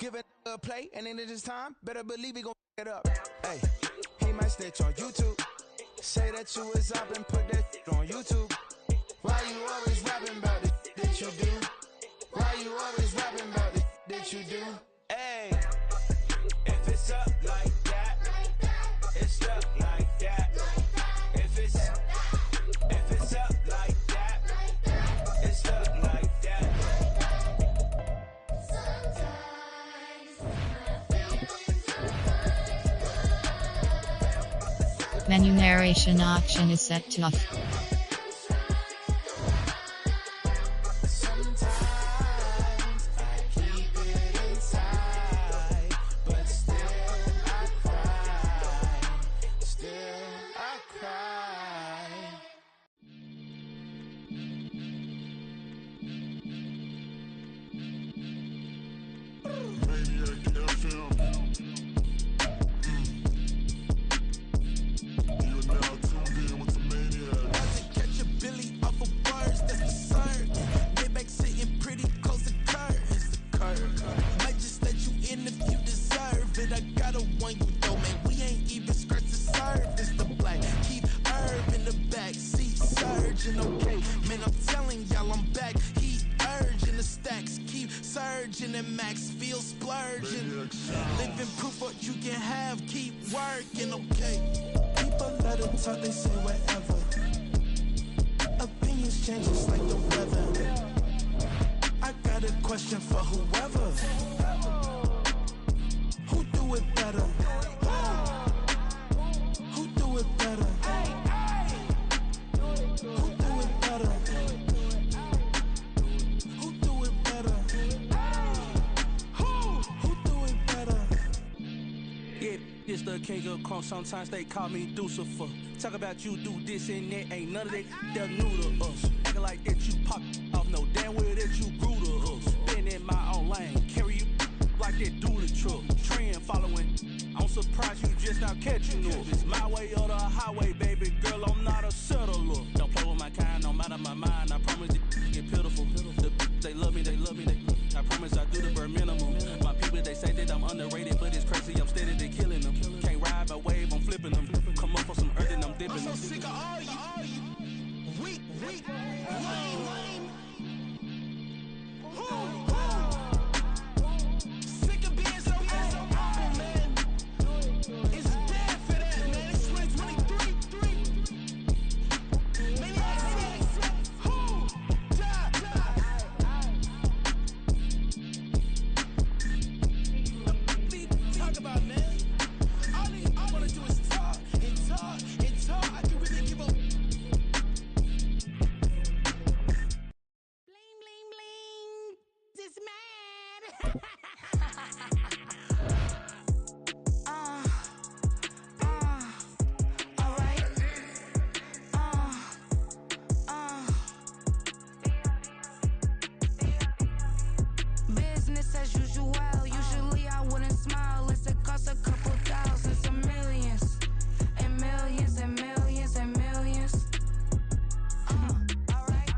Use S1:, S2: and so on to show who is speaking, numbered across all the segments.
S1: Give a play, and then this time, better believe he gon' it up. Hey, he might snitch on YouTube. Say that you was up and put that on YouTube. Why you always rapping about it that you do? Why you always rapping about it that you do? Hey, if it's up like that, it's up like that. If it's up like that, it's up like that.
S2: Menu narration option is set to off.
S3: Sometimes they call me Lucifer. Talk about you do this and that, ain't none of that. They're new to us. Acting like that you pop off, no damn well that you grew to us. Been in my own lane, carry you like that do the truck. Trend following, I'm surprised you just now catching up. It's my way or the highway, baby girl, I'm not a settler. Don't play with my kind, no matter my mind. I promise they get pitiful. They love me, I promise I do the bare minimum. My people, they say that I'm underrated, but it's crazy, I'm steady, they killing them. Can't ride my wave, I'm flipping them. Come up for some earth and I'm dipping them. I'm so sick of all you. Weak, lame. Sick of being so humble, man. It's dead for that, man. It's 2023. Talk about, man. All I wanna do is talk and talk and talk. I can really give up. Bling, bling, bling. This mad. Alright. Business as usual. Usually I wouldn't smile. It costs a couple thousands and millions. And millions and millions and millions. Alright.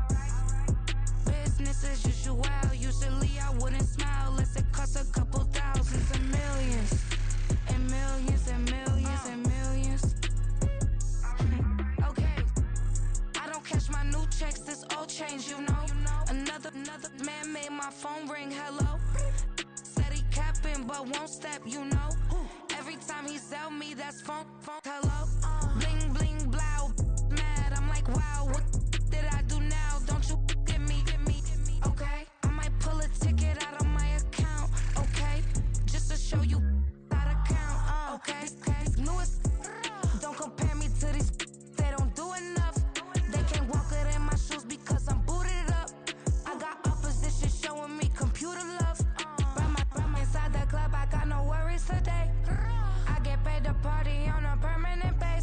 S3: Business as usual. Usually I wouldn't smile. It costs a couple thousands and millions. And millions and millions and millions. Okay. I don't cash my new checks, this old change, you know. Another man made my phone ring, hello. Said he capping but won't step, you know. Every time he sell me, that's phone, hello. Bling, bling, blow, mad, I'm like, wow, what did I do now? Don't you get me, okay? I might pull a ticket out of my account, okay? Just to show you how to count, okay? Newest, don't compare me to these, they don't do enough. They can't walk it in my shoes because I'm booted up. I got opposition showing me computer love. Run inside the club, I got no worries today. I get paid to party on a permanent basis.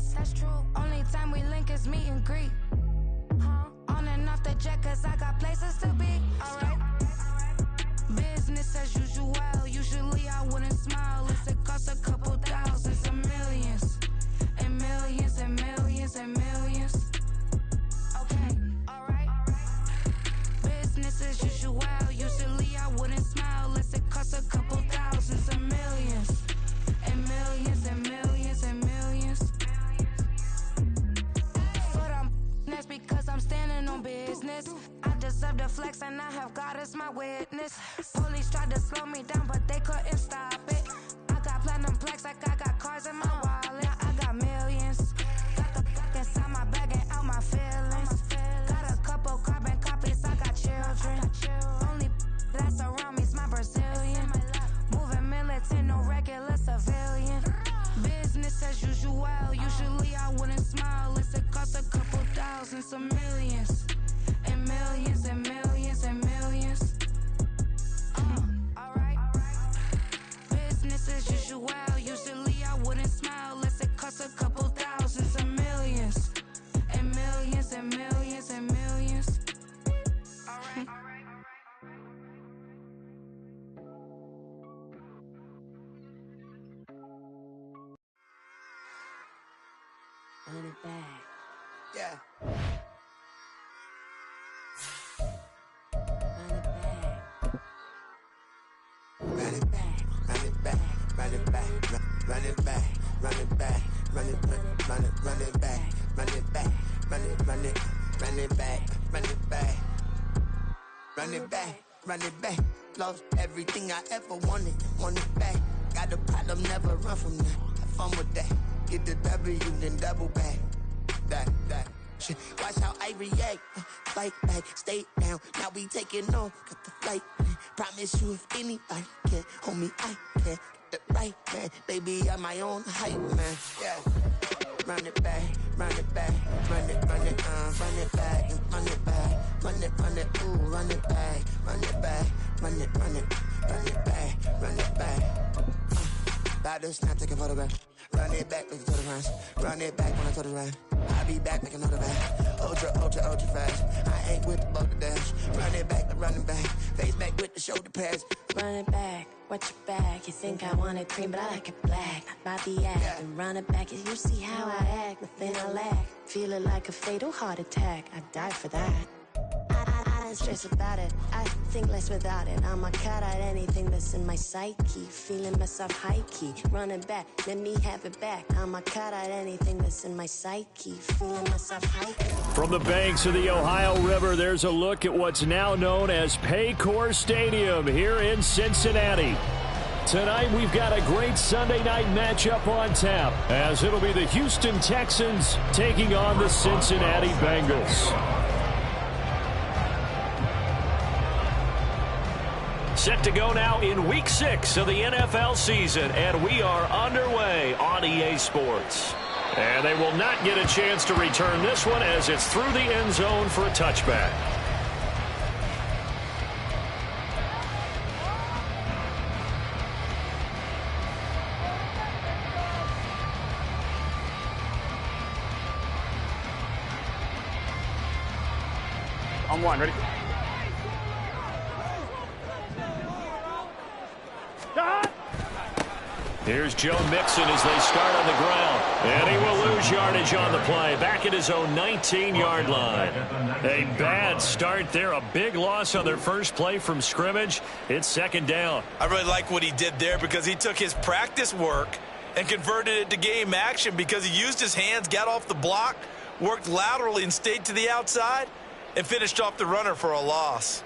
S3: this. Police tried to slow me down, but they couldn't stop it. I got platinum plaques like I got cars in my wallet. I got millions. Got the fuck inside my bag and out my feelings. Got a couple carbon copies, I got children. Only that's around me's my Brazilian. Moving militant, no regular civilian. Business as usual, usually I wouldn't smile. Unless it cost a couple thousands, some millions. And millions and millions and millions. Alright. Business as usual, usually I wouldn't smile. Unless it cost a couple thousands and millions. And millions and millions and millions. Alright.
S4: Run it back.
S1: Yeah.
S4: Run it back.
S1: Run it back, run it back, run it back, run it back, run it back, run it back, run it back, run it back, run it back, run it back, run it back, run it back. Lost everything I ever wanted it back. Got a problem, never run from that. Have fun with that. Get the W, then double back. That shit. Watch how I react. Fight back, stay down. Now we taking off. Got the flight. Promise you if anybody can, homie, I can. Get the right man, baby, I'm my own hype man. Yeah. Run it back, run it back, run it back, run it back, run it back, run it, ooh, run it back, run it back, run it back, run it back. About to snap, take a photograph. Run it back, look to the front. Run it back when I throw the run. I'll be back, make another back. Ultra fast. I ain't with the bucket dash. Run it back, run it back. Face back with the shoulder pads.
S4: Run it back, watch your back. You think I want it cream, but I like it black. Not by the act. And run it back, you see how I act. Nothing I lack. Feel it like a fatal heart attack. I die for that. I don't stress about it. I think less without it. I'ma cut out anything that's in my psyche. Feeling myself high key. Running back, let me have it back. I'ma cut out anything that's in my psyche. Feeling myself high key.
S5: From the banks of the Ohio River, there's a look at what's now known as Paycor Stadium here in Cincinnati. Tonight, we've got a great Sunday night matchup on tap, as it'll be the Houston Texans taking on the Cincinnati Bengals. Set to go now in Week 6 of the NFL season, and we are underway on EA Sports. And they will not get a chance to return this one as it's through the end zone for a touchback.
S6: On one, ready?
S5: Here's Joe Mixon as they start on the ground. And he will lose yardage on the play. Back at his own 19-yard line. A bad start there. A big loss on their first play from scrimmage. It's second down.
S7: I really like what he did there because he took his practice work and converted it to game action because he used his hands, got off the block, worked laterally and stayed to the outside, and finished off the runner for a loss.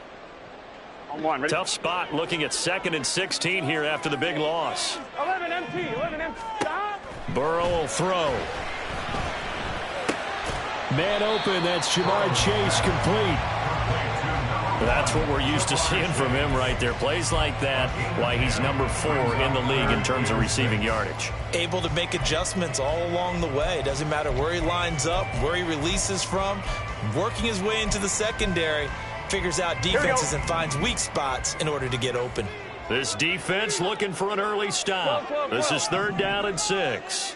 S6: On one, ready?
S5: Tough spot looking at 2nd and 16 here after the big loss.
S6: 11 empty, stop.
S5: Burrow will throw. Man open, that's Jamar Chase complete. That's what we're used to seeing from him right there. Plays like that, why he's number 4 in the league in terms of receiving yardage.
S7: Able to make adjustments all along the way. Doesn't matter where he lines up, where he releases from, working his way into the secondary. Figures out defenses and finds weak spots in order to get open.
S5: This defense looking for an early stop. This is 3rd down and 6.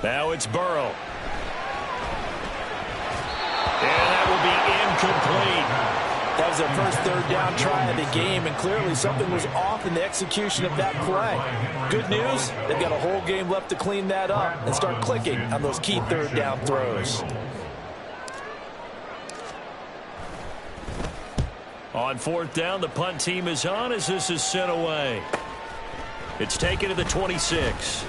S5: Now it's Burrow. And that will be incomplete.
S7: That was their first 3rd down try of the game, and clearly something was off in the execution of that play. Good news, they've got a whole game left to clean that up and start clicking on those key 3rd down throws.
S5: On 4th down, the punt team is on as this is sent away. It's taken to the 26.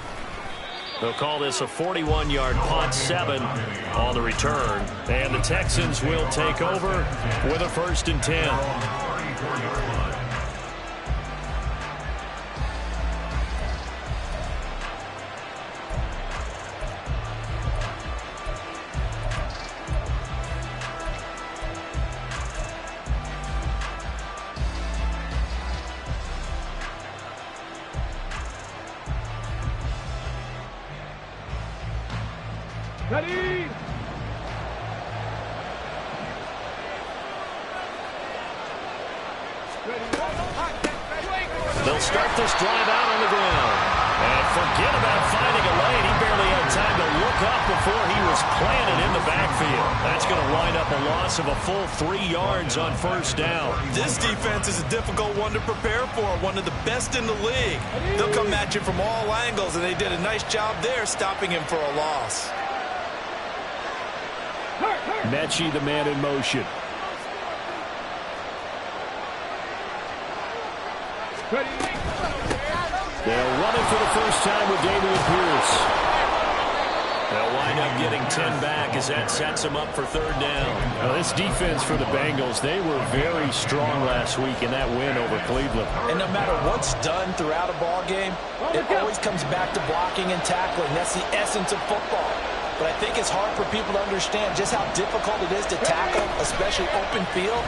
S5: They'll call this a 41-yard punt, 7 on the return. And the Texans will take over with a 1st and 10.
S6: Ready.
S5: They'll start this drive out on the ground. And forget about finding a lane. He barely had time to look up before he was planted in the backfield. That's going to wind up a loss of a full 3 yards on first down.
S7: This defense is a difficult one to prepare for, one of the best in the league. They'll come at you from all angles, and they did a nice job there stopping him for a loss.
S5: Mechie, the man in motion. They'll run it for the first time with Dameon Pierce. They'll wind up getting 10 back as that sets them up for third down. Now, this defense for the Bengals, they were very strong last week in that win over Cleveland.
S7: And no matter what's done throughout a ball game, it always comes back to blocking and tackling. That's the essence of football. But I think it's hard for people to understand just how difficult it is to tackle, especially open field.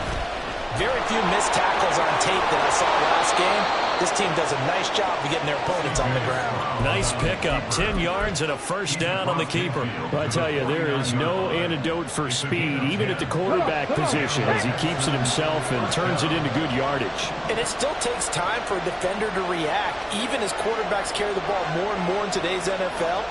S7: Very few missed tackles on tape that I saw last game. This team does a nice job of getting their opponents on the ground.
S5: Nice pickup, 10 yards and a first down on the keeper. But I tell you, there is no antidote for speed, even at the quarterback position, as he keeps it himself and turns it into good yardage.
S7: And it still takes time for a defender to react, even as quarterbacks carry the ball more and more in today's NFL.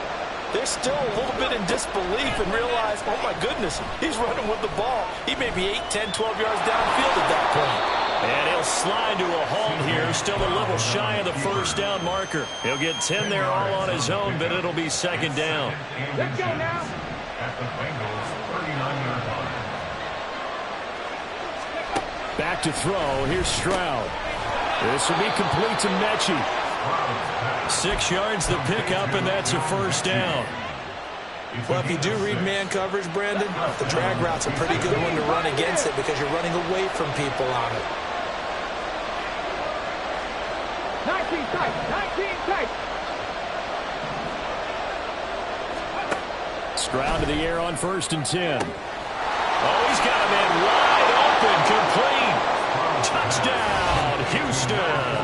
S7: They're still a little bit in disbelief and realize, oh my goodness, he's running with the ball. He may be 8, 10, 12 yards downfield at that point.
S5: And he'll slide to a halt here, still a little shy of the first down marker. He'll get 10 there all on his own, but it'll be second down.
S6: Let's go now.
S5: Back to throw. Here's Stroud. This will be complete to Mechie. 6 yards the pickup, and that's a first down.
S7: Well, if you do read man coverage, Brandon, the drag route's a pretty good one to run against it because you're running away from people on it.
S6: 19 tight. 19 tight.
S5: Stroud to the air on 1st and 10. Oh, he's got a man wide open, complete. Touchdown, Houston.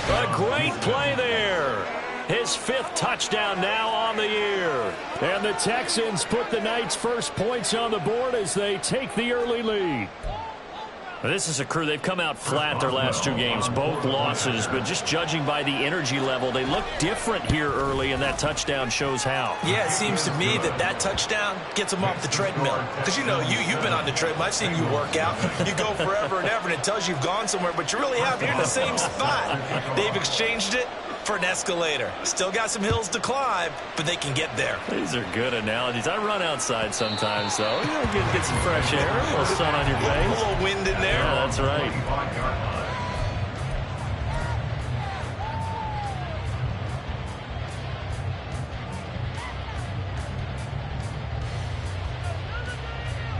S5: A great play there. His 5th touchdown now on the year. And the Texans put the Knights' first points on the board as they take the early lead. This is a crew. They've come out flat their last 2 games, both losses, but just judging by the energy level, they look different here early, and that touchdown shows how.
S7: Yeah, it seems to me that touchdown gets them off the treadmill. Because, you know, you've been on the treadmill. I've seen you work out. You go forever and ever, and it tells you you've gone somewhere, but you really have. You're in the same spot. They've exchanged it for an escalator. Still got some hills to climb, but they can get there.
S5: These are good analogies. I run outside sometimes, though. You know, get some fresh air, a little sun on your face.
S7: A little wind in there.
S5: Yeah, that's right.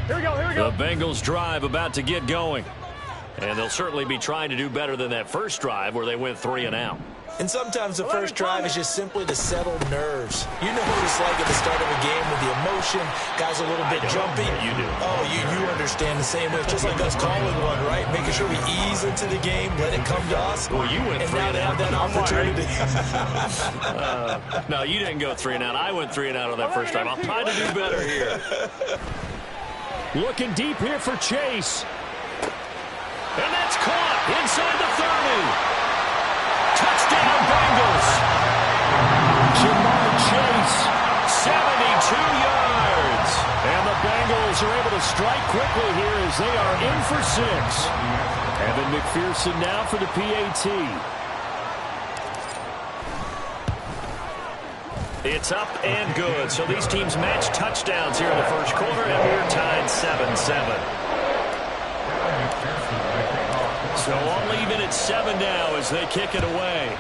S6: Here we go.
S5: The Bengals drive about to get going. And they'll certainly be trying to do better than that first drive where they went 3 and out.
S7: And sometimes the first drive is just simply to settle nerves. You know what it's like at the start of a game with the emotion. Guys a little bit jumpy.
S5: You do.
S7: Oh, you understand the same way. It's just like us calling one, right? Making sure we ease into the game, let it come to us.
S5: Well, you went 3 and
S7: now
S5: out.
S7: They have that opportunity.
S5: No, you didn't go 3 and out. I went 3 and out on that first time. I'll try to do better here. Looking deep here for Chase. And that's caught inside the 30. Touchdown, Bengals. Jamar Chase, 72 yards. And the Bengals are able to strike quickly here as they are in for 6. Evan McPherson now for the PAT. It's up and good. So these teams match touchdowns here in the first quarter, and we're tied 7-7. So only even at 7 now as they kick it away.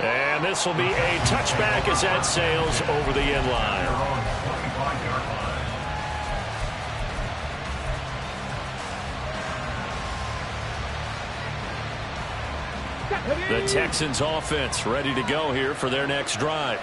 S5: And this will be a touchback as that sails over the end line. The Texans offense ready to go here for their next drive.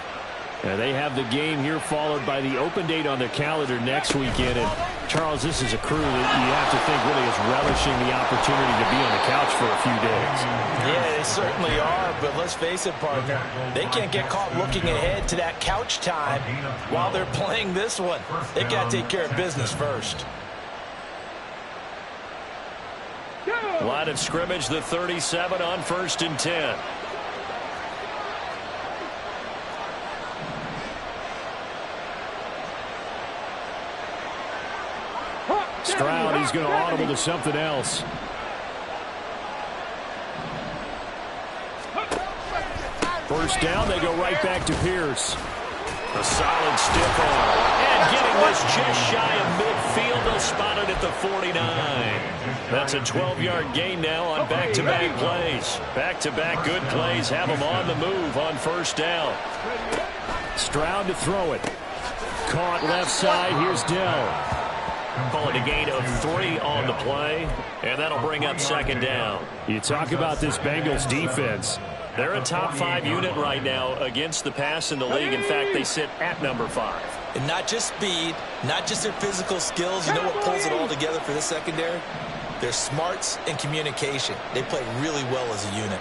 S5: And they have the game here followed by the open date on their calendar next weekend. And, Charles, this is a crew that you have to think really is relishing the opportunity to be on the couch for a few days.
S7: Yeah, they certainly are, but let's face it, partner. They can't get caught looking ahead to that couch time while they're playing this one. They've got to take care of business first.
S5: Line of scrimmage, the 37 on 1st and 10. Stroud, he's going to audible to something else. First down, they go right back to Pierce. A solid stiff arm. And getting this just shy of midfield. They'll spot it at the 49. That's a 12-yard gain now on back-to-back plays. Back-to-back good plays have them on the move on first down. Stroud to throw it. Caught left side. Here's Dell. Call it a gain of 3 on the play, and that'll bring up second down. You talk about this Bengals defense. They're a top 5 unit right now against the pass in the league. In fact, they sit at number 5.
S7: And not just speed, not just their physical skills. You know what pulls it all together for this secondary? Their smarts and communication. They play really well as a unit.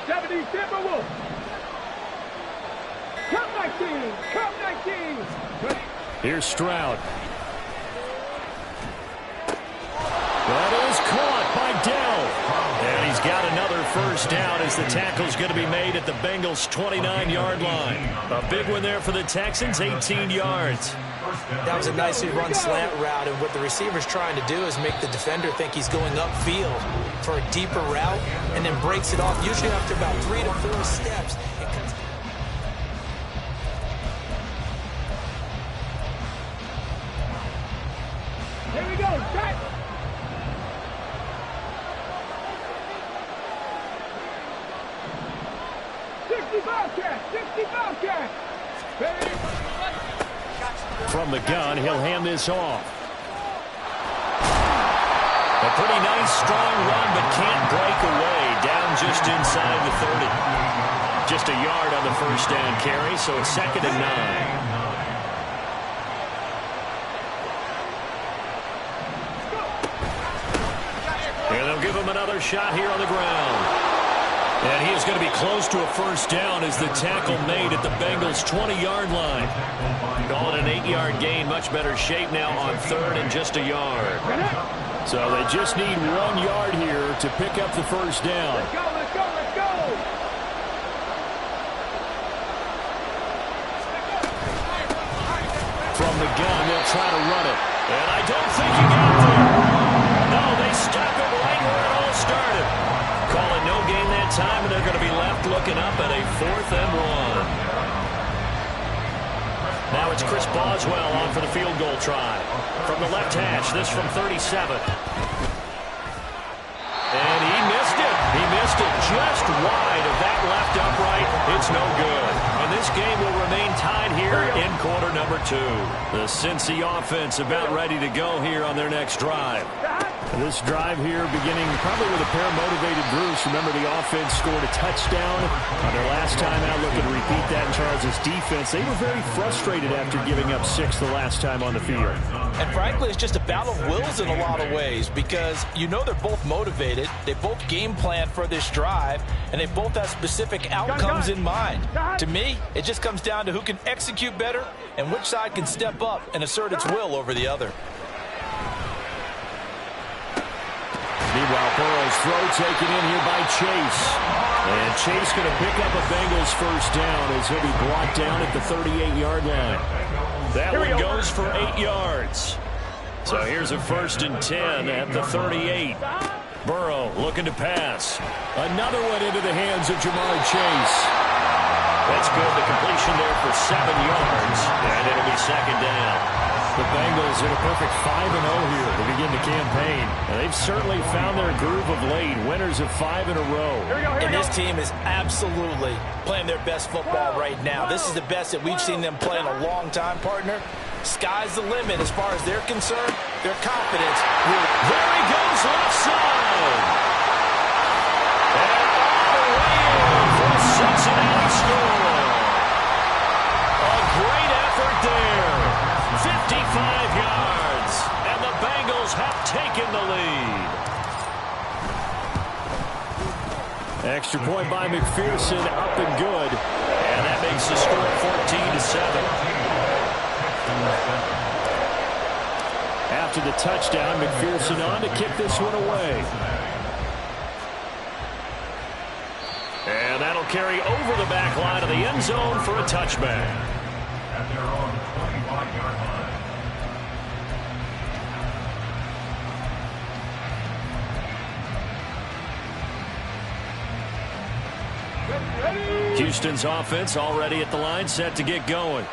S6: 70 Timberwolves. Come 19! Come 19!
S5: Here's Stroud. That is caught by Dell. And he's got another first down as the tackle's going to be made at the Bengals' 29-yard line. A big one there for the Texans, 18 yards.
S7: That was a nicely run slant route, and what the receiver's trying to do is make the defender think he's going upfield for a deeper route and then breaks it off, usually after about 3 to 4 steps.
S6: Here we go, set!
S5: From the gun, he'll hand this off. A pretty nice, strong run, but can't break away. Down just inside the 30. Just a yard on the first down carry, so it's 2nd and 9. And they'll give him another shot here on the ground. And he is going to be close to a first down as the tackle made at the Bengals' 20-yard line. Call it an 8-yard gain. Much better shape now on 3rd and just a yard. So they just need 1 yard here to pick up the first down.
S6: Let's go, let's go, let's go!
S5: From the gun, they'll try to run it. And I don't think he got there. No, they stop it right where it all started. Call it no gain that time, and they're going to be left looking up at a 4th and 1. Now it's Chris Boswell on for the field goal try. From the left hash, this from 37. And he missed it. He missed it just wide of that left upright. It's no good. And this game will remain tied here in quarter number 2. The Cincy offense about ready to go here on their next drive. This drive here beginning probably with a pair of motivated Bruce. Remember, the offense scored a touchdown on their last time out. Looking to repeat that in Charles' defense. They were very frustrated after giving up 6 the last time on the field.
S7: And frankly, it's just a battle of wills in a lot of ways because you know they're both motivated. They both game plan for this drive, and they both have specific outcomes in mind. To me, it just comes down to who can execute better and which side can step up and assert its will over the other.
S5: Meanwhile, Burrow's throw taken in here by Chase. And Chase going to pick up a Bengals first down as he'll be brought down at the 38-yard line. That one goes for 8 yards. So here's a 1st and 10 at the 38. Burrow looking to pass. Another one into the hands of Jamar Chase. That's good. The completion there for 7 yards. And it'll be 2nd down. The Bengals in a perfect 5-0 here to begin the campaign. And they've certainly found their groove of late. Winners of 5 in a row.
S7: And this team is absolutely playing their best football right now. This is the best that we've seen them play in a long time, partner. Sky's the limit as far as they're concerned. Their confidence will...
S5: There he goes, left side. And all the way in. Cincinnati score. A great effort there. 55 yards, and the Bengals have taken the lead. Extra point by McPherson, up and good. And that makes the score 14-7. After the touchdown, McPherson on to kick this one away. And that'll carry over the back line of the end zone for a touchback. At their own 25-yard line. Houston's offense already at the line, set to get going.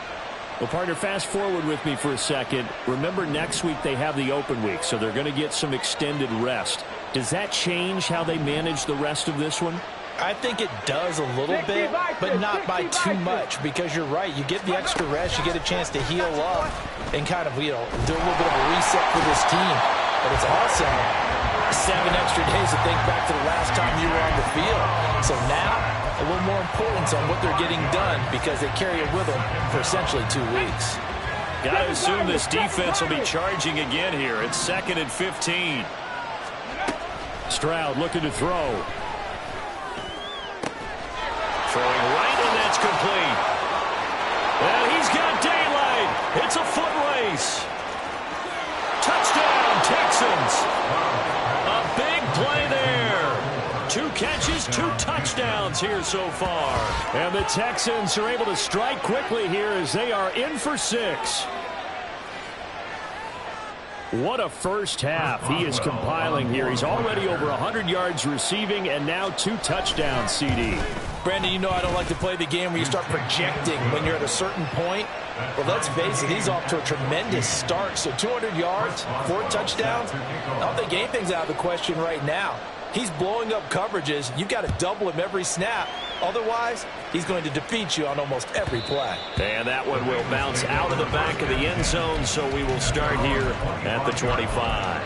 S5: Well, partner, fast forward with me for a second. Remember, next week they have the open week, so they're going to get some extended rest. Does that change how they manage the rest of this one?
S7: I think it does a little bit, but not by too much, because you're right. You get the extra rest, you get a chance to heal up and kind of, do a little bit of a reset for this team. But it's also 7 extra days to think back to the last time you were on the field. So now, a little more importance on what they're getting done, because they carry it with them for essentially 2 weeks.
S5: Got to assume this defense will be charging again here. It's 2nd and 15. Stroud looking to throw. Throwing right, and that's complete. And he's got daylight. It's a foot race. Touchdown, Texans. A big play there. 2 catches, 2 touchdowns here so far. And the Texans are able to strike quickly here as they are in for 6. What a first half he is compiling here. He's already over 100 yards receiving and now 2 touchdowns, CD.
S7: Brandon, you know I don't like to play the game where you start projecting when you're at a certain point. But let's face it, he's off to a tremendous start. So 200 yards, 4 touchdowns. I don't think anything's out of the question right now. He's blowing up coverages. You've got to double him every snap. Otherwise, he's going to defeat you on almost every play.
S5: And that one will bounce out of the back of the end zone, so we will start here at the 25.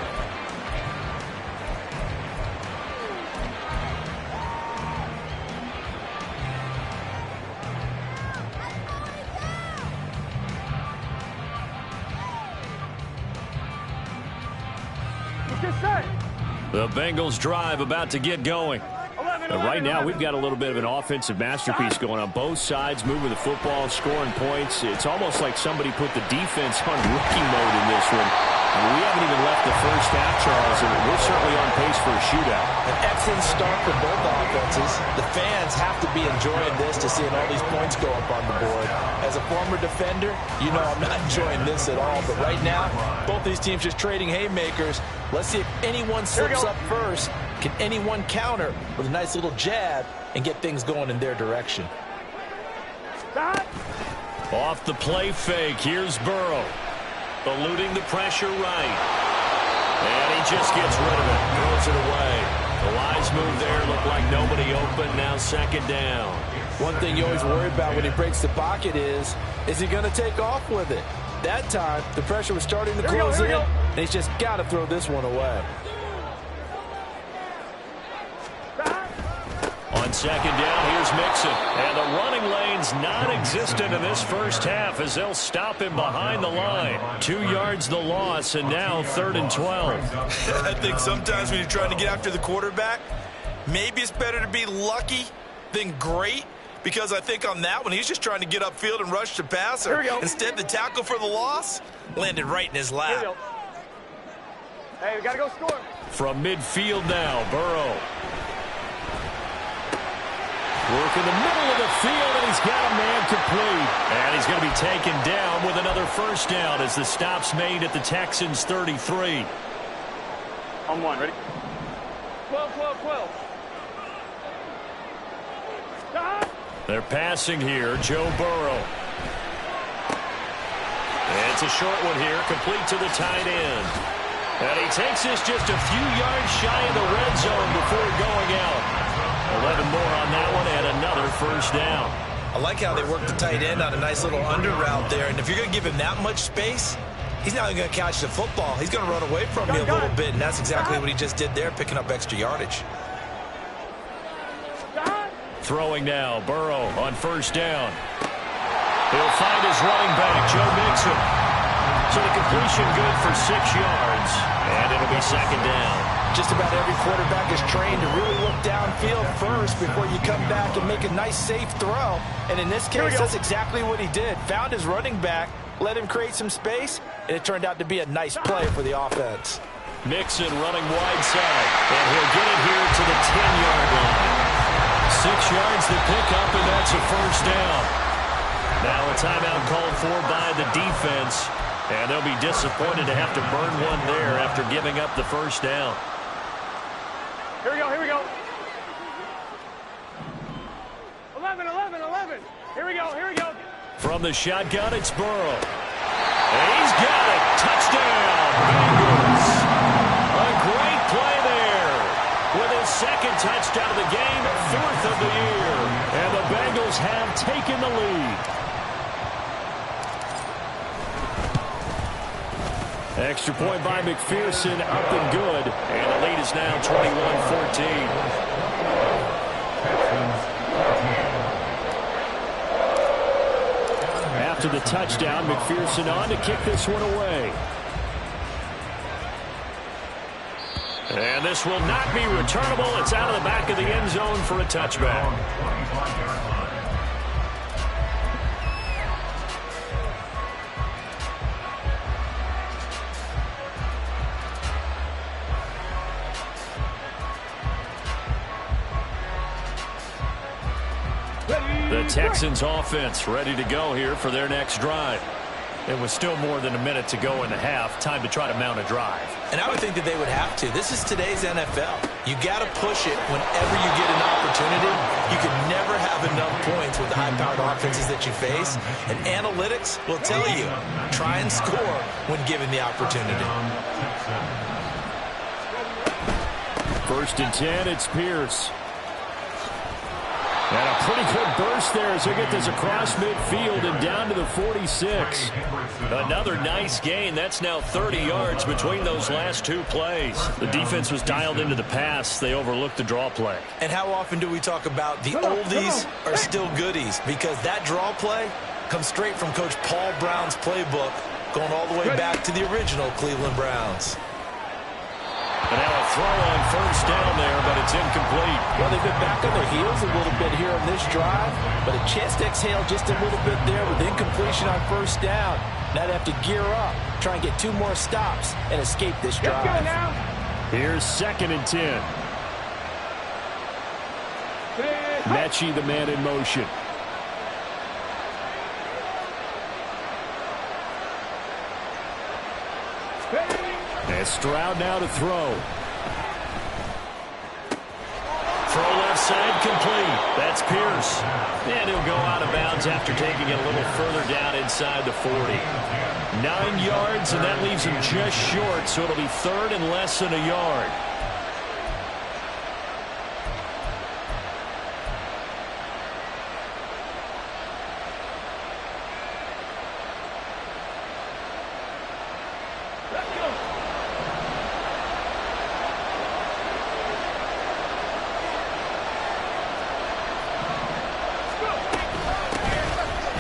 S5: The Bengals drive about to get going. And right now, we've got a little bit of an offensive masterpiece going on. Both sides moving the football, scoring points. It's almost like somebody put the defense on rookie mode in this one. We haven't even left the first half, Charles, and we're certainly on pace for a shootout.
S7: An excellent start for both offenses. The fans have to be enjoying this to seeing all these points go up on the board. As a former defender, you know I'm not enjoying this at all. But right now, both these teams just trading haymakers. Let's see if anyone slips up first. Can anyone counter with a nice little jab and get things going in their direction?
S5: Off the play fake, here's Burrow. Eluding the pressure right. And he just gets rid of it. Throws it away. The wise move there. Looked like nobody open. Now 2nd down.
S7: One thing you always worry about when he breaks the pocket is he going to take off with it? That time, the pressure was starting to close in, and he's just got to throw this one away.
S5: On 2nd down, here's Mixon. And the running lane's non-existent in this first half as they'll stop him behind the line. 2 yards the loss, and now 3rd and 12.
S7: I think sometimes when you're trying to get after the quarterback, maybe it's better to be lucky than great, because I think on that one, he's just trying to get upfield and rush the passer. Instead, the tackle for the loss landed right in his lap.
S6: Hey, we got to go score.
S5: From midfield now, Burrow. Work in the middle of the field, and he's got a man complete. And he's going to be taken down with another first down as the stop's made at the Texans' 33.
S6: On 1, ready? 12, 12, 12.
S5: They're passing here, Joe Burrow. And it's a short one here, complete to the tight end. And he takes this just a few yards shy of the red zone before going out. 11 more on that one, and another first down.
S7: I like how they work the tight end on a nice little under route there. And if you're going to give him that much space, he's not even going to catch the football. He's going to run away from you a little bit, and that's exactly what he just did there, picking up extra yardage.
S5: throwing now. Burrow on first down. He'll find his running back, Joe Mixon. So the completion good for 6 yards, and it'll be second down.
S7: Just about every quarterback is trained to really look downfield first before you come back and make a nice, safe throw. And in this case, that's exactly what he did. Found his running back, let him create some space, and it turned out to be a nice play for the offense.
S5: Mixon running wide side, and he'll get it here to the 10-yard line. 6 yards to pick up, and that's a first down. Now a timeout called for by the defense, and they'll be disappointed to have to burn one there after giving up the first down.
S6: Here we go, here we go. 11, 11, 11. Here we go, here we go.
S5: From the shotgun, it's Burrow. And he's got it. Touchdown, Bengals. A great play there. With his second touchdown of the game, 4th of the year. And the Bengals have taken the lead. Extra point by McPherson, up and good. And the lead is now 21-14. After the touchdown, McPherson on to kick this one away. And this will not be returnable. It's out of the back of the end zone for a touchback. The Texans offense ready to go here for their next drive. It was still more than a minute to go in the half. Time to try to mount a drive.
S7: And I would think that they would have to. This is today's NFL. You got to push it whenever you get an opportunity. You can never have enough points with the high-powered offenses that you face. And analytics will tell you, try and score when given the opportunity.
S5: 1st and 10, it's Pierce. And a pretty good burst there as they get this across midfield and down to the 46. Another nice gain. That's now 30 yards between those last 2 plays. The defense was dialed into the pass. They overlooked the draw play.
S7: And how often do we talk about the oldies are still goodies? Because that draw play comes straight from Coach Paul Brown's playbook, going all the way back to the original Cleveland Browns.
S5: And now a throw on first down there, but it's incomplete.
S7: Well, they've been back on their heels a little bit here on this drive, but a chance to exhale just a little bit there with incompletion on first down. Now they have to gear up, try and get 2 more stops and escape this drive.
S6: Let's go now.
S5: Here's 2nd and 10. Mechie, the man in motion. And Stroud now to throw. Throw left side complete. That's Pierce. And he'll go out of bounds after taking it a little further down inside the 40. 9 yards, and that leaves him just short, so it'll be 3rd and less than a yard.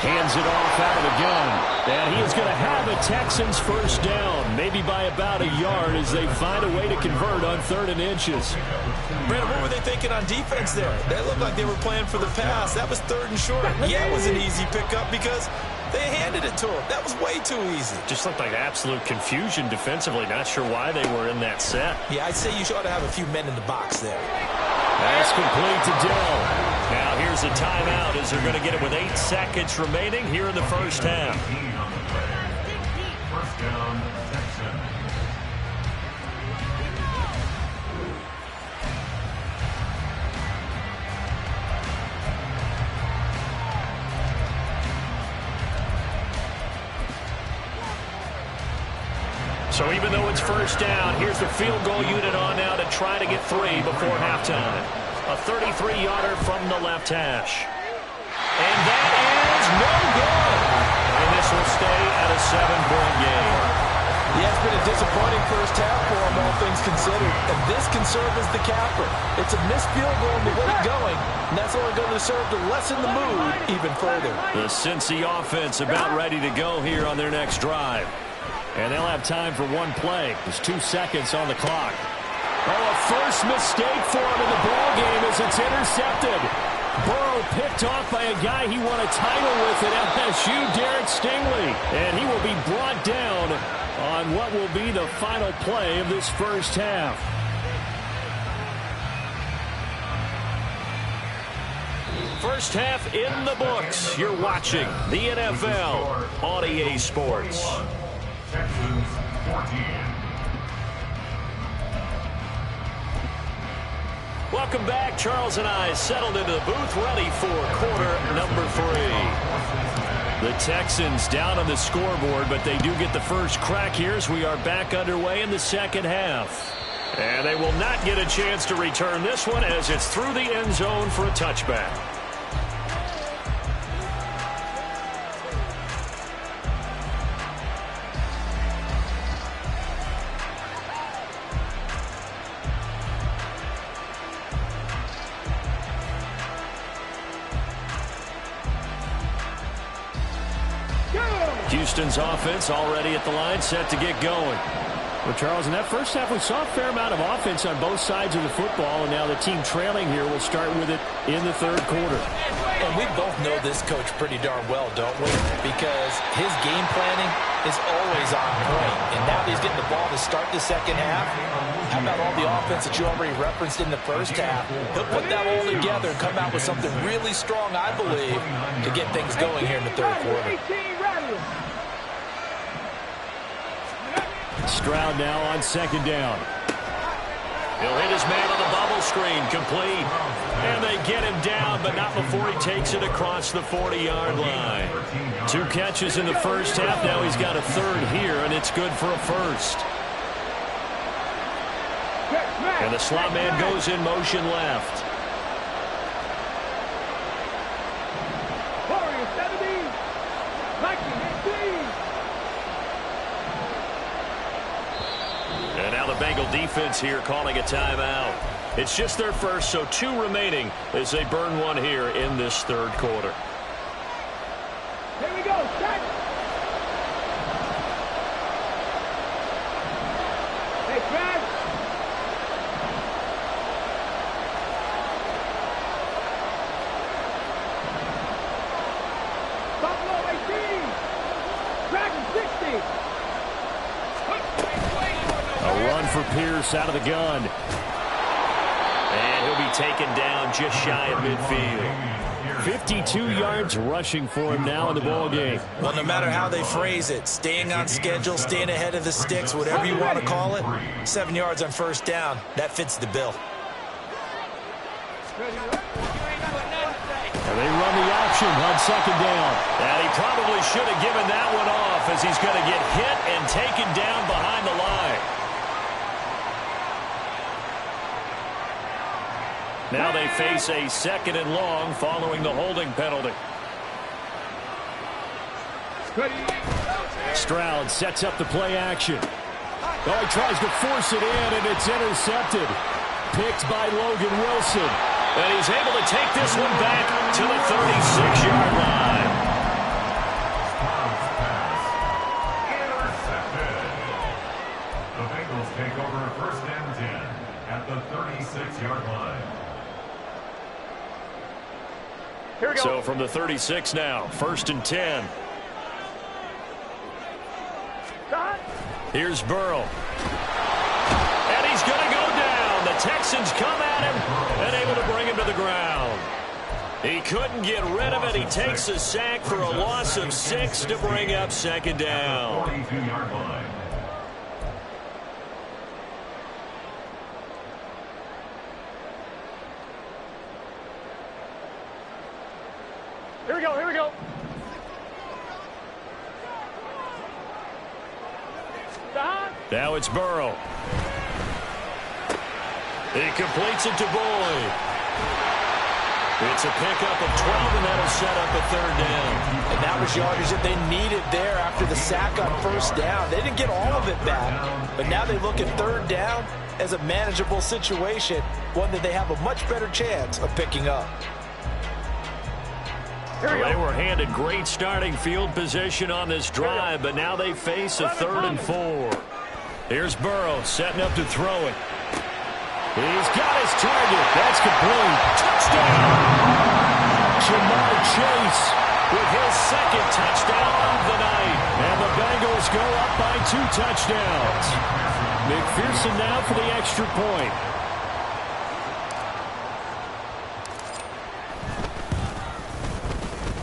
S5: Hands it off out of the gun. And he is going to have a Texans first down, maybe by about a yard as they find a way to convert on 3rd and inches.
S7: Brandon, what were they thinking on defense there? They looked like they were playing for the pass. That was 3rd and short. Yeah, it was an easy pickup because they handed it to him. That was way too easy.
S5: Just looked like absolute confusion defensively. Not sure why they were in that set.
S7: Yeah, I'd say you ought to have a few men in the box there.
S5: That's complete to Dell. Now here's a timeout as they're going to get it with 8 seconds remaining here in the first half. So even though it's first down, here's the field goal unit on now to try to get 3 before halftime. A 33-yarder from the left hash. And that is no good. And this will stay at a 7-point game.
S7: Yeah, it's been a disappointing first half for him, all things considered. And this can serve as the capper. It's a missed field goal and the way going, and that's only going to serve to lessen the mood even further.
S5: The Cincy offense about ready to go here on their next drive. And they'll have time for one play. There's 2 seconds on the clock. Oh, a first mistake for him in the ball game as it's intercepted. Burrow picked off by a guy he won a title with at LSU, Derek Stingley. And he will be brought down on what will be the final play of this first half. First half in the books. You're watching the NFL on EA Sports.
S8: Texans 14.
S5: Welcome back. Charles and I settled into the booth, ready for quarter number 3. The Texans down on the scoreboard, but they do get the first crack here as we are back underway in the second half. And they will not get a chance to return this one as it's through the end zone for a touchback. Houston's offense already at the line, set to get going. Well, Charles, in that first half, we saw a fair amount of offense on both sides of the football, and now the team trailing here will start with it in the third quarter.
S7: And we both know this coach pretty darn well, don't we? Because his game planning is always on point. And now that he's getting the ball to start the second half, how about all the offense that you already referenced in the first half? He'll put that all together and come out with something really strong, I believe, to get things going here in the third quarter.
S5: Stroud now on second down. He'll hit his man on the bubble screen, complete. And they get him down, but not before he takes it across the 40-yard line. 2 catches in the first half. Now he's got a third here, and it's good for a first. And the slot man goes in motion left. And now the Bengal defense here calling a timeout. It's just their first, so 2 remaining as they burn one here in this third quarter.
S9: Here we go, set. Hey, Brad. Buffalo 18. Dragon 60.
S5: A run for Pierce out of the gun. And he'll be taken down just shy of midfield. 52 yards rushing for him now in the ball game.
S7: Well, no matter how they phrase it, staying on schedule, staying ahead of the sticks, whatever you want to call it, 7 yards on first down, that fits the bill.
S5: And they run the option on second down. And he probably should have given that one off as he's going to get hit and taken down behind the line. Now they face a second and long following the holding penalty. Stroud sets up the play action. Oh, he tries to force it in, and it's intercepted. Picked by Logan Wilson. And he's able to take this one back to the 36-yard line.
S8: The Bengals take over first and 10 at the 36-yard line.
S6: Here we go.
S5: So from the 36 now, first and 10. Here's Burrow. And he's going to go down. The Texans come at him and able to bring him to the ground. He couldn't get rid of it. He takes a sack for a loss of 6 to bring up second down.
S8: 42-yard line.
S6: Here we go, here we go.
S5: Now it's Burrow. He completes it to Boyd. It's a pickup of 12, and that'll set up a third down.
S7: And that was yardage that they needed there after the sack on first down. They didn't get all of it back, but now they look at third down as a manageable situation, one that they have a much better chance of picking up.
S5: They were handed great starting field position on this drive, but now they face a 3rd and 4. Here's Burrow setting up to throw it. He's got his target. That's complete. Touchdown! Jamar Chase with his second touchdown of the night. And the Bengals go up by 2 touchdowns. McPherson now for the extra point.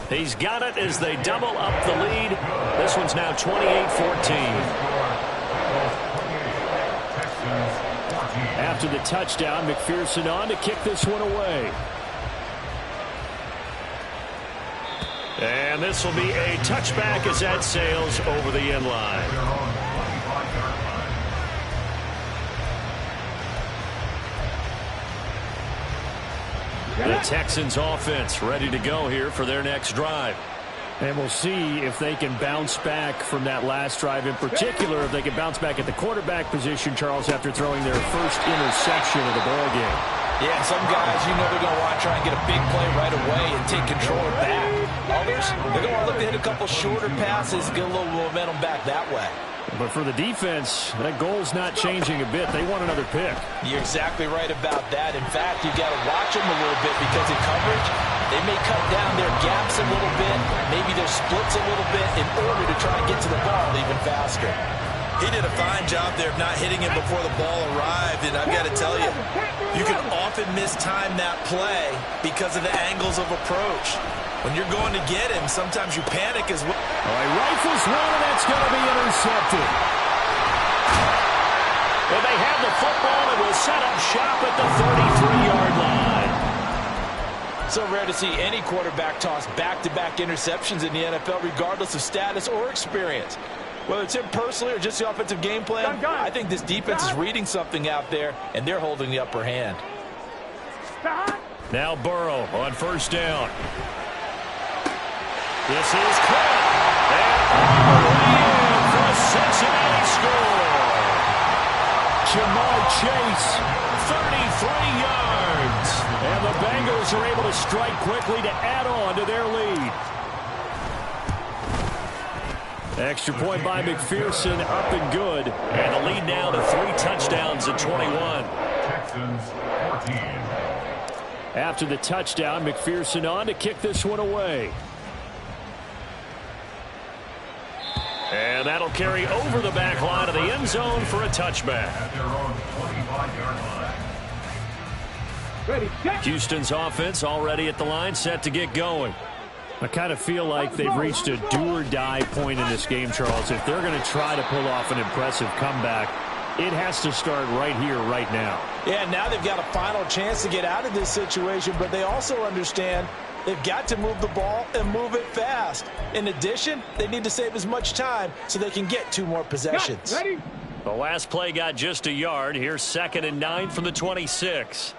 S5: He's got it as they double up the lead. This one's now 28-14. After the touchdown, McPherson on to kick this one away. And this will be a touchback as that sails over the end line. The Texans offense ready to go here for their next drive. And we'll see if they can bounce back from that last drive, in particular if they can bounce back at the quarterback position, Charles, after throwing their first interception of the ballgame.
S7: Yeah, some guys, they're going to want to try and get a big play right away and take control of that. Others, they're going to look to hit a couple shorter passes, get a little momentum back that way.
S5: But for the defense, that goal's not changing a bit. They want another pick.
S7: You're exactly right about that. In fact, you've got to watch them a little bit because in coverage, they may cut down their gaps a little bit, maybe their splits a little bit in order to try and get to the ball even faster. He did a fine job there of not hitting him before the ball arrived, and I've got to tell you, you can often mistime that play because of the angles of approach. When you're going to get him, sometimes you panic as well.
S5: All right, rifles one, and that's going to be intercepted. And they have the football and will set up shop at the 33-yard line.
S7: So rare to see any quarterback toss back-to-back interceptions in the NFL, regardless of status or experience. Whether it's him personally or just the offensive game plan, I think this defense is reading something out there, and they're holding the upper hand.
S5: Now Burrow on first down. This is caught. And all the way in for a Cincinnati score. Jamar Chase, 33 yards. And the Bengals are able to strike quickly to add on to their lead. Extra point by McPherson, up and good. And the lead now to 3 touchdowns at 21.
S8: Texans 14.
S5: After the touchdown, McPherson on to kick this one away. And that'll carry over the back line of the end zone for a touchback.
S8: At their own 25-yard line.
S5: Houston's offense already at the line, set to get going. I kind of feel like they've reached a do-or-die point in this game, Charles. If they're going to try to pull off an impressive comeback, it has to start right here, right now.
S7: Yeah, now they've got a final chance to get out of this situation, but they also understand they've got to move the ball and move it fast. In addition, they need to save as much time so they can get 2 more possessions.
S5: The last play got just a yard. Here's 2nd and 9 from the 26.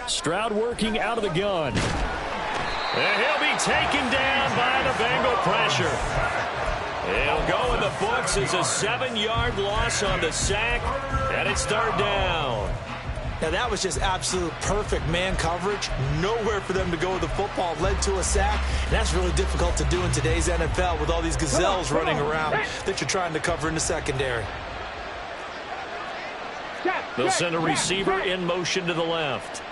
S5: Stroud working out of the gun. And he'll be taken down by the Bengal pressure. He'll go in the books as a 7-yard loss on the sack, and it's 3rd down.
S7: Now that was just absolute perfect man coverage. Nowhere for them to go with the football. Led to a sack. And that's really difficult to do in today's NFL with all these gazelles running around that you're trying to cover in the secondary.
S5: They'll send a receiver in motion to the left.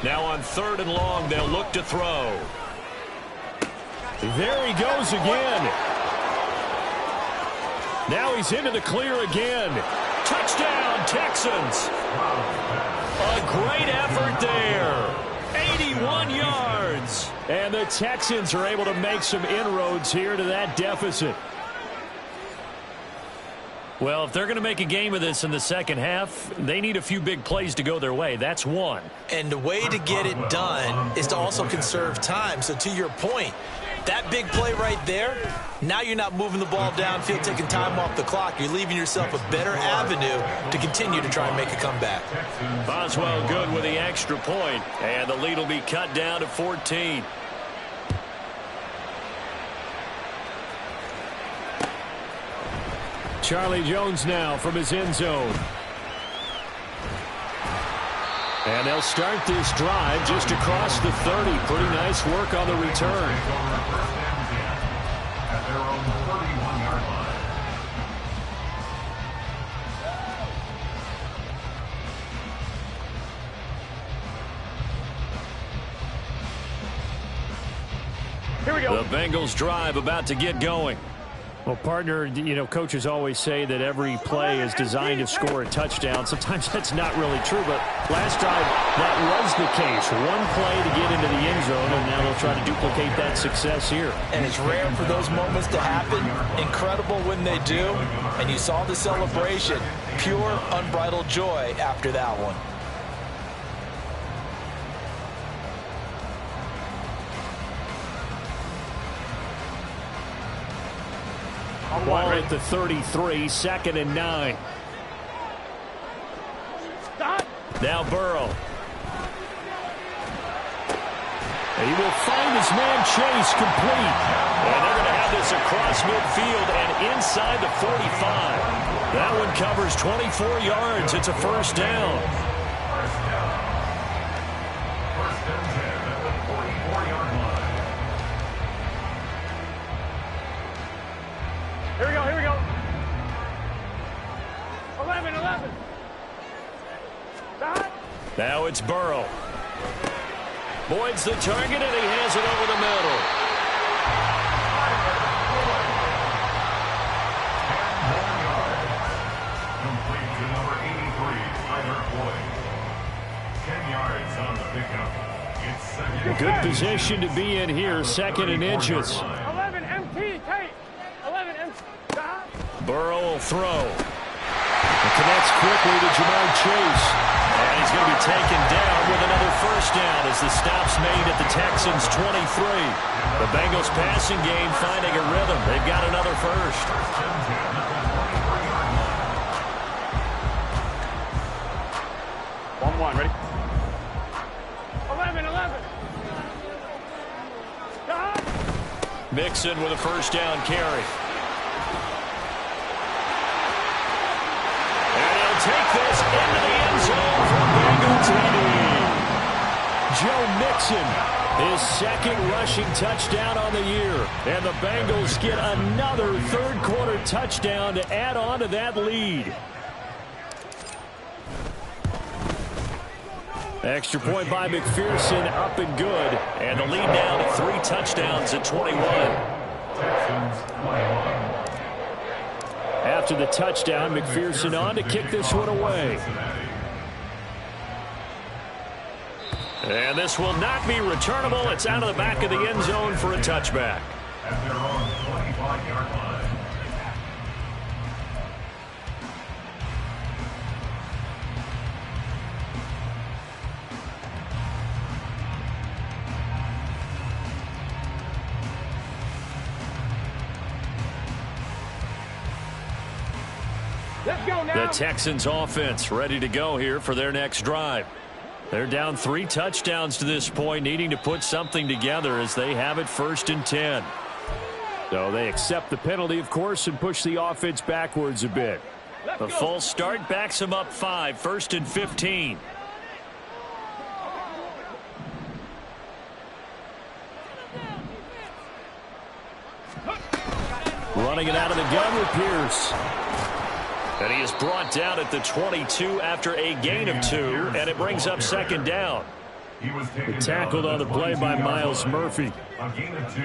S5: Now on 3rd and long, they'll look to throw. There he goes again. Now he's into the clear again. Touchdown, Texans. A great effort there. 81 yards. And the Texans are able to make some inroads here to that deficit. Well, if they're going to make a game of this in the second half, they need a few big plays to go their way. That's one.
S7: And the way to get it done is to also conserve time. So to your point, That big play right there, now you're not moving the ball downfield, taking time off the clock. You're leaving yourself a better avenue to continue to try and make a comeback.
S5: Boswell good with the extra point, and the lead will be cut down to 14. Charlie Jones now from his end zone. And they'll start this drive just across the 30. Pretty nice work on the return.
S8: At their own 31-yard line.
S9: Here we go.
S5: The Bengals drive about to get going. Well, partner, you know, coaches always say that every play is designed to score a touchdown. Sometimes that's not really true, but last drive, that was the case. One play to get into the end zone, and now they'll try to duplicate that success here.
S7: And it's rare for those moments to happen. Incredible when they do. And you saw the celebration. Pure, unbridled joy after that one.
S5: Ball at the 33, 2nd and 9. Now Burrow. He will find his man Chase complete. And they're going to have this across midfield and inside the 45. That one covers 24 yards. It's a first down.
S8: First and 10 at the 44-yard line.
S9: Here we go, here we go. 11.
S5: Now it's Burrow. Boyd's the target, and he has it over the middle.
S8: Complete to number 83, Tyler Boyd. 10 yards on the pickup. It's second.
S5: Good position to be in here, 2nd and inches.
S9: 11 MT, Tate. 11 MT.
S5: Burrow will throw. It connects quickly to Jamar Chase. And he's going to be taken down with another first down as the stop's made at the Texans' 23. The Bengals passing game finding a rhythm. They've got another first.
S6: 1-1, ready?
S9: 11.
S5: Mixon with a first down carry. Take this into the end zone for Bengal TD. Joe Mixon, his 2nd rushing touchdown on the year. And the Bengals get another third-quarter touchdown to add on to that lead. Extra point by McPherson, up and good. And the lead now to 3 touchdowns at 21.
S8: Texans 21.
S5: After the touchdown, McPherson on to kick this one away. And this will not be returnable. It's out of the back of the end zone for a touchback.
S8: At their own 25-yard line.
S9: Let's go now.
S5: The Texans offense ready to go here for their next drive. They're down 3 touchdowns to this point, needing to put something together as they have it 1st and 10. So they accept the penalty, of course, and push the offense backwards a bit. The false start backs them up 5, 1st and 15. Running it out of the gun with Pierce. And he is brought down at the 22 after a gain of 2, and it brings up 2nd down.
S8: He was taken
S5: Tackled on the play by Miles Murphy.
S8: A gain of 2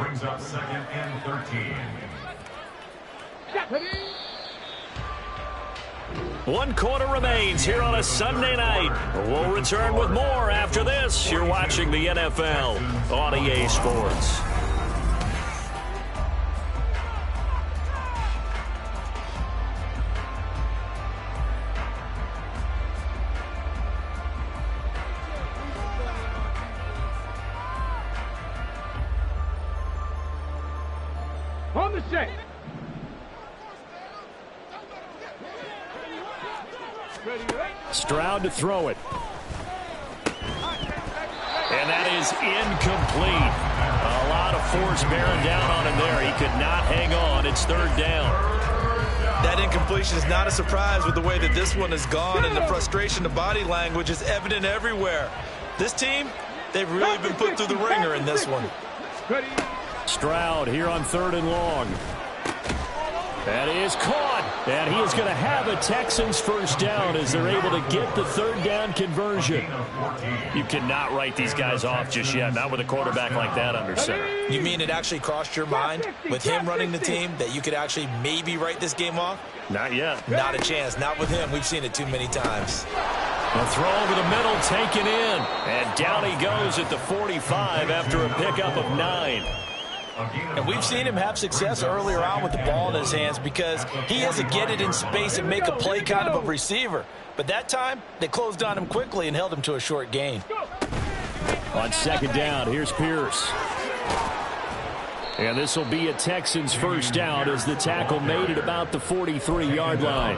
S8: brings up 2nd and 13.
S5: 1 quarter remains here on a Sunday night. We'll return with more after this. You're watching the NFL on EA Sports.
S9: Hold the shape.
S5: Stroud to throw it. And that is incomplete. A lot of force bearing down on him there. He could not hang on. It's third down.
S7: That incompletion is not a surprise with the way that this one has gone, and the frustration, the body language is evident everywhere. This team, they've really been put through the ringer in this one.
S5: Stroud here on 3rd and long. That is caught, and he is going to have a Texans first down as they're able to get the 3rd down conversion. You cannot write these guys off just yet, not with a quarterback like that under center.
S7: You mean it actually crossed your mind with him running the team that you could actually maybe write this game off?
S5: Not yet.
S7: Not a chance. Not with him. We've seen it too many times.
S5: A throw over the middle, taken in, and down he goes at the 45 after a pickup of 9.
S7: And we've seen him have success earlier on with the ball in his hands because he has to get it in space and make a play kind of a receiver. But that time, they closed on him quickly and held him to a short gain.
S5: On 2nd down, here's Pierce. And this will be a Texans first down as the tackle made at about the 43-yard line.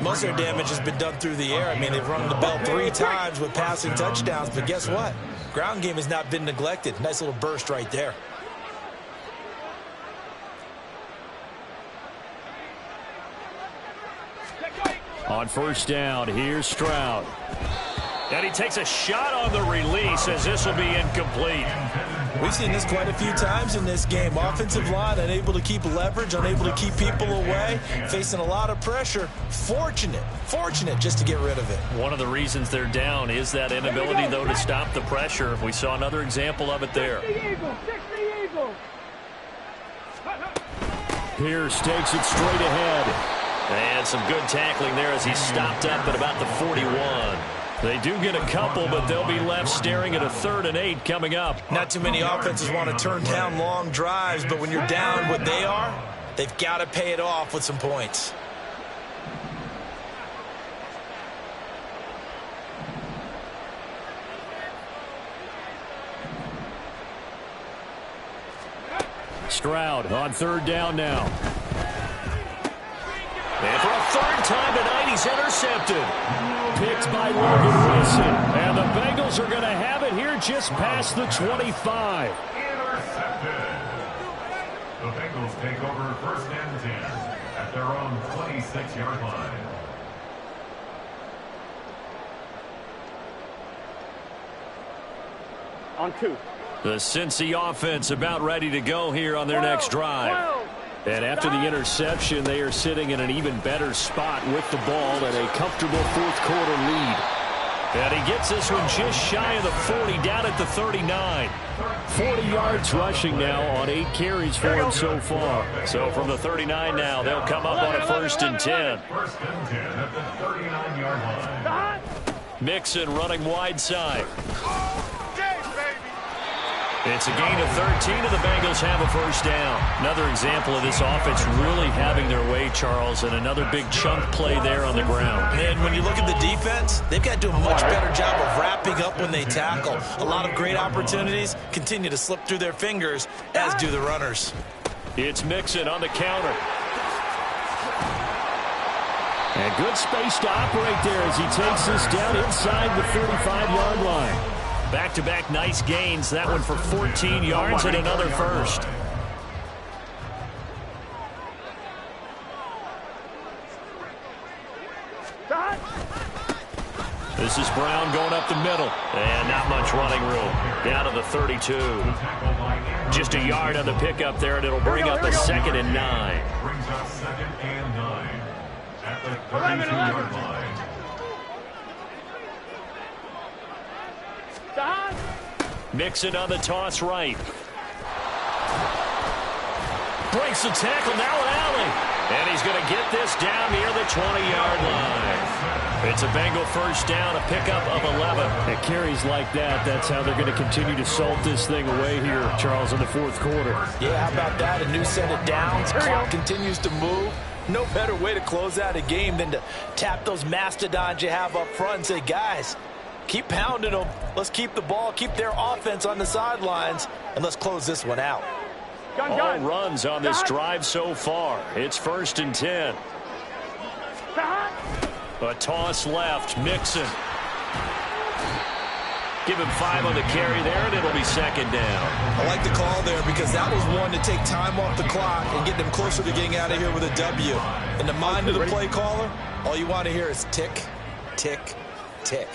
S7: Most of their damage has been done through the air. I mean, they've rung the bell 3 times with passing touchdowns. But guess what? Ground game has not been neglected. Nice little burst right there.
S5: On 1st down, here's Stroud. And he takes a shot on the release as this will be incomplete.
S7: We've seen this quite a few times in this game. Offensive line unable to keep leverage, unable to keep people away, facing a lot of pressure. Fortunate just to get rid of it.
S5: One of the reasons they're down is that inability, though, to stop the pressure. We saw another example of it there. Pierce takes it straight ahead. And some good tackling there as he stopped up at about the 41. They do get a couple, but they'll be left staring at a 3rd and 8 coming up.
S7: Not too many offenses want to turn down long drives, but when you're down what they are, they've got to pay it off with some points.
S5: Stroud on 3rd down now. And for a 3rd time tonight, he's intercepted. Picked by Logan Wilson. And the Bengals are going to have it here just past the 25.
S8: Intercepted. The Bengals take over 1st and 10 at their own 26-yard line.
S9: On 2.
S5: The Cincy offense about ready to go here on their next drive. And after the interception, they are sitting in an even better spot with the ball and a comfortable 4th quarter lead. And he gets this one just shy of the 40, down at the 39. 40 yards rushing now on 8 carries for him so far. So from the 39 now, they'll come up on a 1st and 10.
S8: 1st and 10 at the 39-yard line.
S5: Mixon running wide side. It's a gain of 13, and the Bengals have a first down. Another example of this offense really having their way, Charles, and another big chunk play there on the ground.
S7: And when you look at the defense, they've got to do a much better job of wrapping up when they tackle. A lot of great opportunities continue to slip through their fingers, as do the runners.
S5: It's Mixon on the counter. And good space to operate there as he takes this down inside the 35-yard line. Back-to-back nice gains. That one for 14 yards and another first. This is Brown going up the middle. And not much running room. Down to the 32. Just a yard on the pickup there, and it'll bring up a 2nd and 9.
S8: Brings up 2nd and 9 at the 32-yard line.
S5: Mixon on the toss right. Breaks the tackle, now an alley. And he's going to get this down near the 20-yard line. It's a Bengal first down, a pickup of 11. At carries like that, that's how they're going to continue to salt this thing away here, Charles, in the 4th quarter.
S7: Yeah, how about that? A new set of downs. Clock continues to move. No better way to close out a game than to tap those mastodons you have up front and say, guys, keep pounding them. Let's keep the ball, keep their offense on the sidelines, and let's close this one out.
S5: All runs on this drive so far. It's 1st and 10. A toss left. Mixon. Give him 5 on the carry there, and it'll be 2nd down.
S7: I like the call there because that was one to take time off the clock and get them closer to getting out of here with a W. In the mind of the play caller, all you want to hear is tick, tick, tick.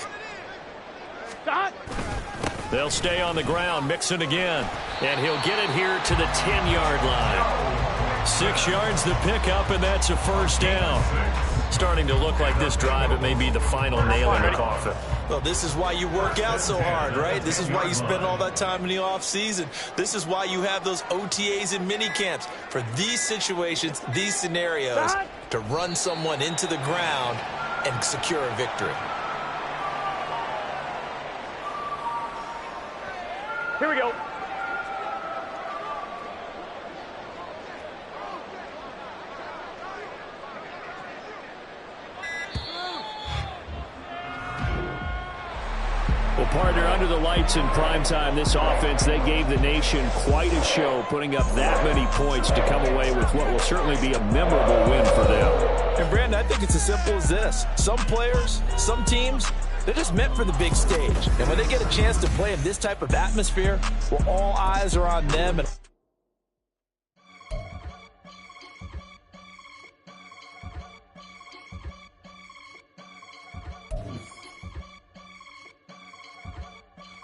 S5: They'll stay on the ground. Mixon again. And he'll get it here to the 10-yard line. 6 yards the pickup, and that's a 1st down. Starting to look like this drive, it may be the final nail in the coffin.
S7: Well, this is why you work out so hard, right? This is why you spend all that time in the offseason. This is why you have those OTAs and mini camps. For these situations, these scenarios, to run someone into the ground and secure a victory.
S9: Here we go.
S5: Well, partner, under the lights in primetime, this offense, they gave the nation quite a show, putting up that many points to come away with what will certainly be a memorable win for them.
S7: And, Brandon, I think it's as simple as this. Some players, some teams, they're just meant for the big stage. And when they get a chance to play in this type of atmosphere, well, all eyes are on them. And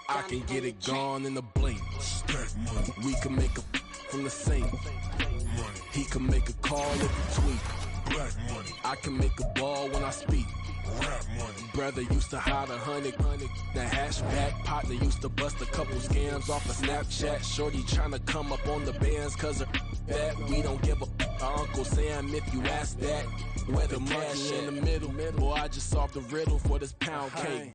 S10: I can get it gone in a blink. We can make a from the sink. He can make a call if he tweet. I can make a ball when I speak. Brother used to hide 100. The hashback partner used to bust a couple scams off of Snapchat. Shorty tryna come up on the bands cause of that. We don't give a Uncle Sam if you ask that. Where the money in the middle. Boy, I just solved the riddle for this pound cake.